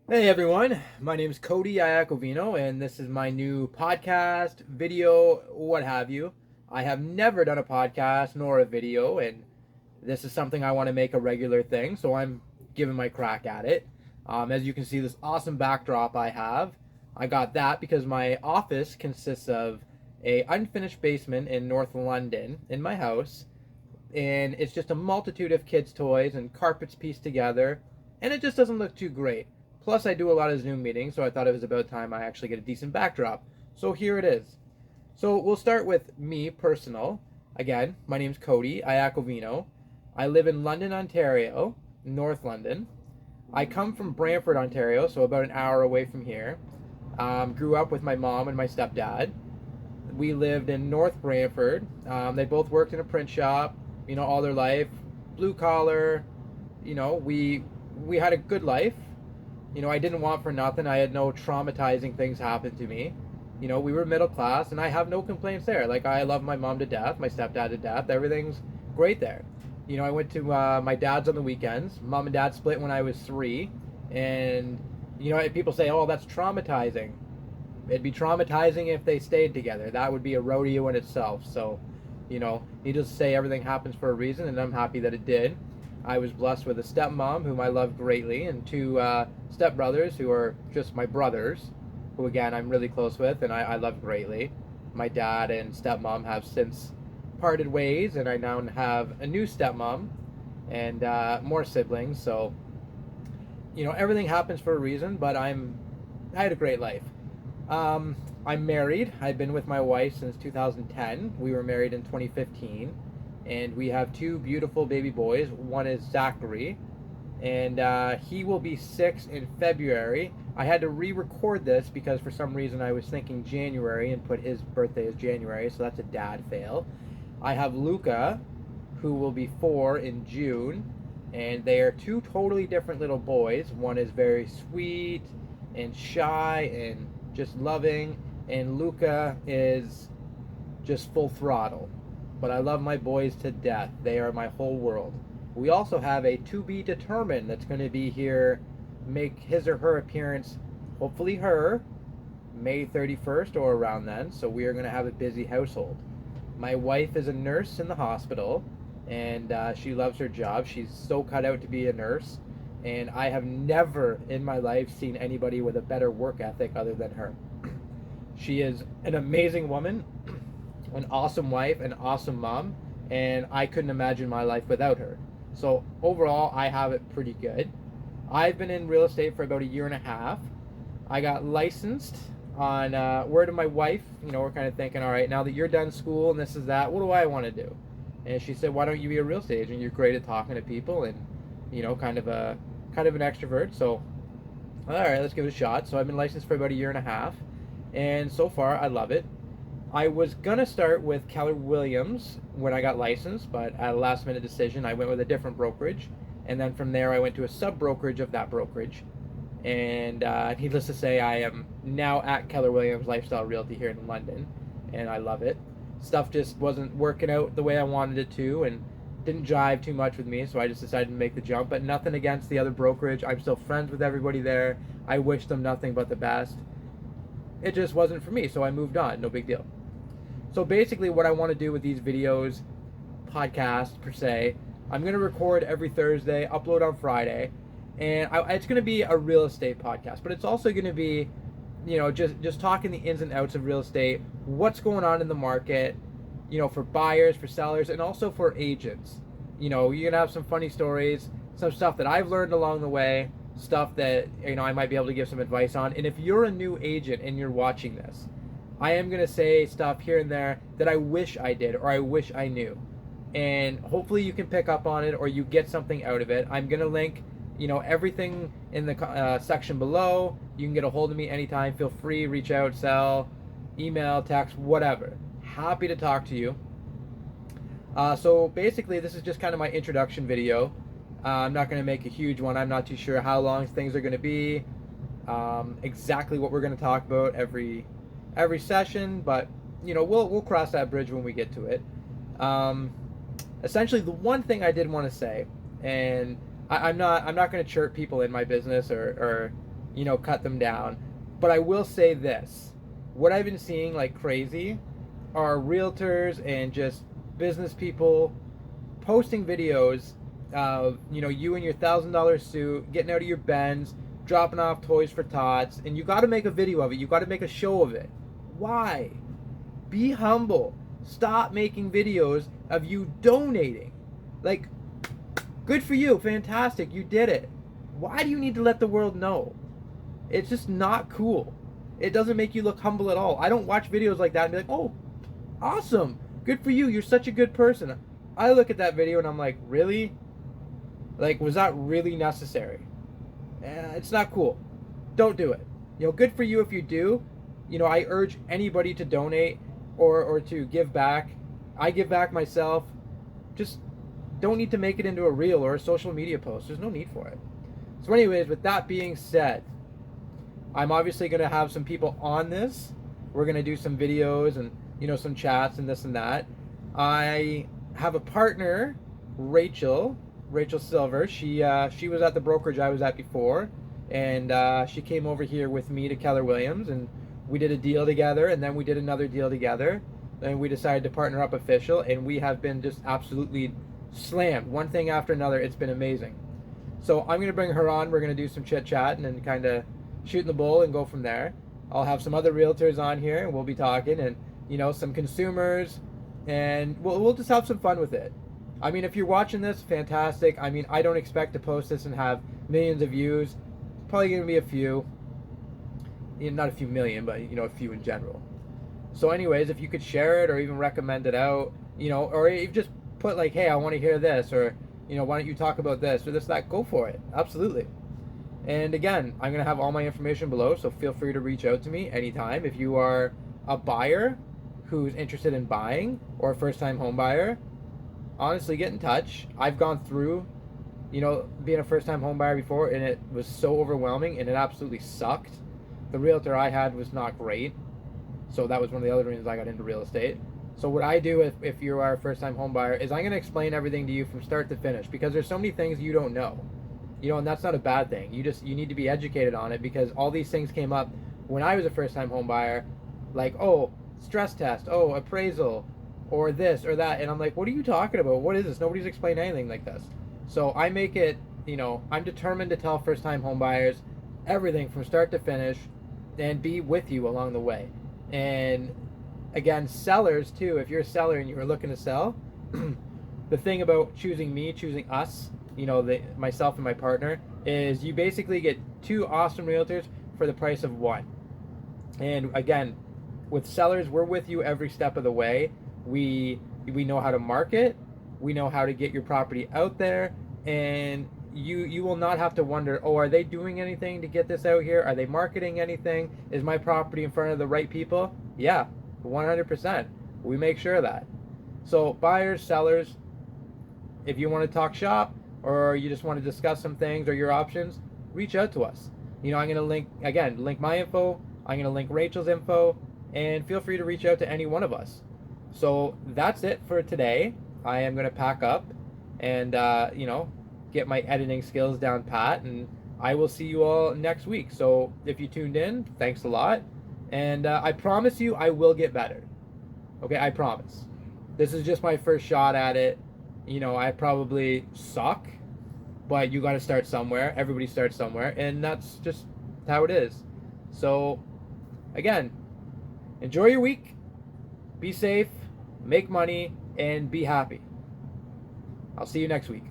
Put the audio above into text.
Hey everyone, my name is Codi Iacovino, and this is my new podcast, video, what have you. I have never done a podcast nor a video, and this is something I want to make a regular thing, so I'm giving my crack at it. As you can see, this awesome backdrop I got that because my office consists of a unfinished basement in North London in my house, and it's just a multitude of kids' toys and carpets pieced together, and it just doesn't look too great. Plus, I do a lot of Zoom meetings, so I thought it was about time I actually get a decent backdrop. So here it is. So we'll start with me, personal. Again, my name's Codi Iacovino. I live in London, Ontario, North London. I come from Brantford, Ontario, so about an hour away from here. Grew up with my mom and my stepdad. We lived in North Brantford. They both worked in a print shop, all their life, blue collar. We had a good life. I didn't want for nothing. I had no traumatizing things happen to me. We were middle class, and I have no complaints there. Like, I love my mom to death, my stepdad to death. Everything's great there. I went to my dad's on the weekends. Mom and dad split when I was 3, and people say, "Oh, that's traumatizing." It'd be traumatizing if they stayed together. That would be a rodeo in itself. So, needless to say, everything happens for a reason, and I'm happy that it did. I was blessed with a stepmom whom I love greatly, and 2 stepbrothers who are just my brothers, who again I'm really close with and I love greatly. My dad and stepmom have since parted ways, and I now have a new stepmom and more siblings. So, everything happens for a reason, but I had a great life. I'm married. I've been with my wife since 2010. We were married in 2015, and we have 2 beautiful baby boys. One is Zachary, and he will be 6 in February. I had to re-record this because for some reason I was thinking January and put his birthday as January, so that's a dad fail. I have Luca, who will be 4 in June, and they are 2 totally different little boys. One is very sweet and shy and just loving, and Luca is just full throttle. But I love my boys to death. They are my whole world. We also have a to be determined that's going to be here, make his or her appearance, hopefully her, May 31st or around then. So we are going to have a busy household. My wife is a nurse in the hospital, and she loves her job. She's so cut out to be a nurse, and I have never in my life seen anybody with a better work ethic other than her. She is an amazing woman, an awesome wife, an awesome mom, and I couldn't imagine my life without her. So overall, I have it pretty good. I've been in real estate for about a year and a half. I got licensed on word of my wife. We're kind of thinking, all right, now that you're done school and this is that, what do I want to do? And she said, why don't you be a real estate agent? You're great at talking to people and kind of an extrovert. So all right, let's give it a shot. So I've been licensed for about a year and a half, and so far I love it. I was gonna start with Keller Williams when I got licensed, but at a last minute decision, I went with a different brokerage, and then from there I went to a sub brokerage of that brokerage. And needless to say, I am now at Keller Williams Lifestyle Realty here in London, and I love it. Stuff just wasn't working out the way I wanted it to, and didn't jive too much with me, so I just decided to make the jump. But nothing against the other brokerage. I'm still friends with everybody there. I wish them nothing but the best. It just wasn't for me, so I moved on. No big deal. So basically what I want to do with these videos, podcasts per se, I'm going to record every Thursday, upload on Friday, and it's going to be a real estate podcast, but it's also going to be, just talking the ins and outs of real estate, what's going on in the market, for buyers, for sellers, and also for agents. You're going to have some funny stories, some stuff that I've learned along the way, stuff that, I might be able to give some advice on. And if you're a new agent and you're watching this, I am going to say stuff here and there that I wish I did or I wish I knew. And hopefully you can pick up on it or you get something out of it. I'm going to link, everything in the section below. You can get a hold of me anytime. Feel free, reach out, sell, email, text, whatever. Happy to talk to you. So basically, this is just kind of my introduction video. I'm not going to make a huge one. I'm not too sure how long things are going to be, exactly what we're going to talk about every session, but we'll cross that bridge when we get to it. Essentially, the one thing I did want to say, and I'm not going to chirp people in my business or cut them down. But I will say this. What I've been seeing like crazy are realtors and just business people posting videos of, you in your $1,000 suit, getting out of your Benz, dropping off toys for tots, and you got to make a video of it. You got to make a show of it. Why? Be humble. Stop making videos of you donating. Like, good for you. Fantastic. You did it. Why do you need to let the world know? It's just not cool. It doesn't make you look humble at all. I don't watch videos like that and be like, oh, awesome. Good for you. You're such a good person. I look at that video and I'm like, really? Like, was that really necessary? It's not cool. Don't do it. Good for you if you do. I urge anybody to donate or to give back. I give back myself. Just don't need to make it into a reel or a social media post. There's no need for it. So anyways, with that being said, I'm obviously going to have some people on this. We're going to do some videos and, some chats and this and that. I have a partner, Rachael Silver. She was at the brokerage I was at before, and she came over here with me to Keller Williams, and we did a deal together, and then we did another deal together, and we decided to partner up official, and we have been just absolutely slammed, one thing after another. It's been amazing. So I'm going to bring her on. We're going to do some chit chat and then kind of shoot in the bull and go from there. I'll have some other realtors on here, and we'll be talking, and some consumers, and we'll just have some fun with it. I mean, if you're watching this, fantastic. I mean, I don't expect to post this and have millions of views. Probably going to be a few. Not a few million, but, a few in general. So anyways, if you could share it or even recommend it out, or you just put like, hey, I want to hear this, or, why don't you talk about this or this, that, go for it. Absolutely. And again, I'm going to have all my information below, so feel free to reach out to me anytime. If you are a buyer who's interested in buying or a first-time home buyer, honestly, get in touch. I've gone through, being a first-time home buyer before, and it was so overwhelming, and it absolutely sucked. The realtor I had was not great, so that was one of the other reasons I got into real estate. So what I do if you are a first-time home buyer is I'm going to explain everything to you from start to finish, because there's so many things you don't know. And that's not a bad thing. You need to be educated on it, because all these things came up when I was a first-time home buyer, like, oh, stress test, oh, appraisal, or this or that, and I'm like, what are you talking about? What is this? Nobody's explained anything like this. So I make it, I'm determined to tell first-time home buyers everything from start to finish and be with you along the way. And again, sellers too, if you're a seller and you're looking to sell, the thing about choosing us, myself and my partner, is you basically get two awesome realtors for the price of one. And again, with sellers, we're with you every step of the way. We know how to market, we know how to get your property out there, and you will not have to wonder, oh, are they doing anything to get this out here? Are they marketing anything? Is my property in front of the right people? Yeah, 100%. We make sure of that. So buyers, sellers, if you want to talk shop, or you just want to discuss some things or your options, reach out to us. I'm going to link my info, I'm going to link Rachel's info, and feel free to reach out to any one of us. So that's it for today. I am going to pack up and, get my editing skills down pat, and I will see you all next week. So if you tuned in, thanks a lot. And I promise you, I will get better. Okay, I promise. This is just my first shot at it. I probably suck, but you got to start somewhere. Everybody starts somewhere, and that's just how it is. So, again, enjoy your week, be safe, make money, and be happy. I'll see you next week.